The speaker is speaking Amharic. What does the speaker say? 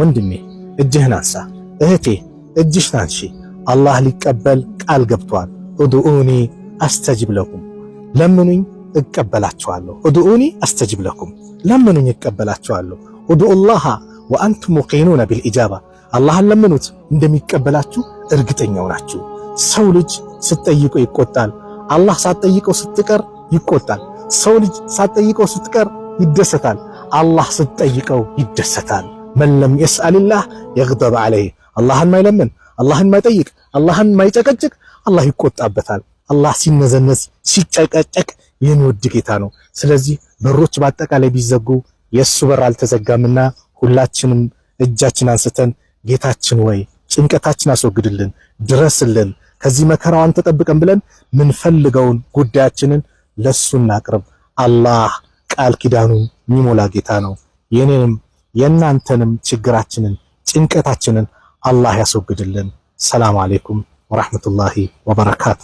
ወንድሜ እጅህን አንሳ፣ እህቴ እጅሽን አንሺ። አላህ ሊቀበል ቃል ገብቷል። ኡድኡኒ አስተጅብ ለኩም፣ ለምኑኝ እቀበላችኋለሁ። ኡድኡኒ አስተጅብ ለኩም፣ ለምኑኝ እቀበላችኋለሁ። ኡድኡላህ ወአንቱም ሙቂኑነ ቢልኢጃባ፣ አላህን ለምኑት እንደሚቀበላችሁ እርግጠኛው ናችሁ። ሰው ልጅ ስትጠይቀው ይቆጣል፣ አላህ ሳትጠይቀው ስትቀር ይቆጣል። ሰው ልጅ ሳትጠይቀው ስትቀር ይደሰታል፣ አላህ ስትጠይቀው ይደሰታል። መን ለም የስአልላህ የግደብ ዐለይህ፣ አላህን ማይለምን፣ አላህን ማይጠይቅ፣ አላህን ማይጨቀጭቅ አላህ ይቆጣበታል። አላህ ሲነዘነዝ ሲጨቀጨቅ የሚወድ ጌታ ነው። ስለዚህ በሮች በአጠቃላይ ቢዘጉ የእሱ በር አልተዘጋምና ሁላችንም እጃችን አንስተን ጌታችን ወይ ጭንቀታችን አስወግድልን፣ ድረስልን፣ ከዚህ መከራዋን ተጠብቀን ብለን ምንፈልገውን ጉዳያችንን ለሱ እናቅርብ። አላህ ቃል ኪዳኑን የሚሞላ ጌታ ነው። የኔንም የእናንተንም ችግራችንን ጭንቀታችንን አላህ ያስወግድልን። ሰላም አለይኩም ወራህመቱላሂ ወበረካቱ።